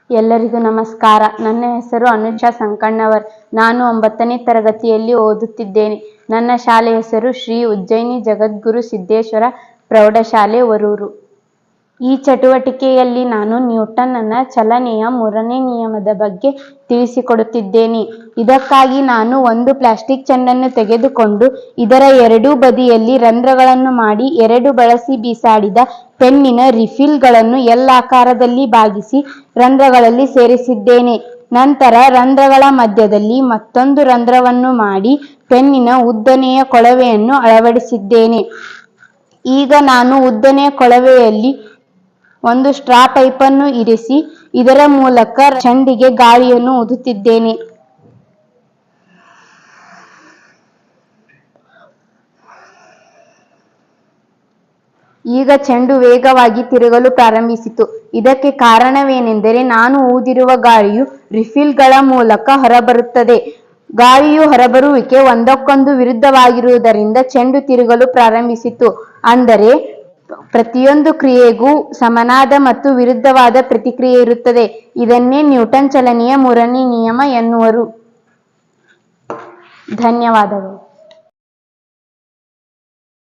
ಎಲ್ಲರಿಗೂ ನಮಸ್ಕಾರ. ನನ್ನ ಹೆಸರು ಅನುಷಾ ಸಂಕಣ್ಣವರ್. ನಾನು 9ನೇ ತರಗತಿಯಲ್ಲಿ ಓದುತ್ತಿದ್ದೇನೆ. ನನ್ನ ಶಾಲೆ ಹೆಸರು ಶ್ರೀ ಉಜ್ಜಯಿನಿ ಜಗದ್ಗುರು ಸಿದ್ದೇಶ್ವರ ಪ್ರೌಢಶಾಲೆ ವರೂರು. ಈ ಚಟುವಟಿಕೆಯಲ್ಲಿ ನಾನು ನ್ಯೂಟನ್ನನ ಚಲನೆಯ 3ನೇ ನಿಯಮದ ಬಗ್ಗೆ ತಿಳಿಸಿಕೊಡುತ್ತಿದ್ದೇನೆ. ಇದಕ್ಕಾಗಿ ನಾನು ಒಂದು ಪ್ಲಾಸ್ಟಿಕ್ ಚೆಂಡನ್ನು ತೆಗೆದುಕೊಂಡು ಇದರ ಎರಡೂ ಬದಿಯಲ್ಲಿ ರಂಧ್ರಗಳನ್ನು ಮಾಡಿ 2 ಬಳಸಿ ಬೀಸಾಡಿದ ಪೆನ್ನಿನ ರಿಫಿಲ್ಗಳನ್ನು ಎಲ್ ಆಕಾರದಲ್ಲಿ ಬಾಗಿಸಿ ರಂಧ್ರಗಳಲ್ಲಿ ಸೇರಿಸಿದ್ದೇನೆ. ನಂತರ ರಂಧ್ರಗಳ ಮಧ್ಯದಲ್ಲಿ ಮತ್ತೊಂದು ರಂಧ್ರವನ್ನು ಮಾಡಿ ಪೆನ್ನಿನ ಉದ್ದನೆಯ ಕೊಳವೆಯನ್ನು ಅಳವಡಿಸಿದ್ದೇನೆ. ಈಗ ನಾನು ಉದ್ದನೆಯ ಕೊಳವೆಯಲ್ಲಿ ಒಂದು ಸ್ಟ್ರಾ ಪೈಪನ್ನು ಇರಿಸಿ ಇದರ ಮೂಲಕ ಚೆಂಡಿಗೆ ಗಾಳಿಯನ್ನು ಊದುತ್ತಿದ್ದೇನೆ. ಈಗ ಚೆಂಡು ವೇಗವಾಗಿ ತಿರುಗಲು ಪ್ರಾರಂಭಿಸಿತು. ಇದಕ್ಕೆ ಕಾರಣವೇನೆಂದರೆ ನಾನು ಊದಿರುವ ಗಾಳಿಯು ರಿಫಿಲ್ಗಳ ಮೂಲಕ ಹೊರಬರುತ್ತದೆ. ಗಾಳಿಯು ಹೊರಬರುವಿಕೆ ಒಂದಕ್ಕೊಂದು ವಿರುದ್ಧವಾಗಿರುವುದರಿಂದ ಚೆಂಡು ತಿರುಗಲು ಪ್ರಾರಂಭಿಸಿತು. ಅಂದರೆ ಪ್ರತಿಯೊಂದು ಕ್ರಿಯೆಗೂ ಸಮನಾದ ಮತ್ತು ವಿರುದ್ಧವಾದ ಪ್ರತಿಕ್ರಿಯೆ ಇರುತ್ತದೆ. ಇದನ್ನೇ ನ್ಯೂಟನ್ ಚಲನೆಯ 3ನೇ ನಿಯಮ ಎನ್ನುವರು. ಧನ್ಯವಾದಗಳು.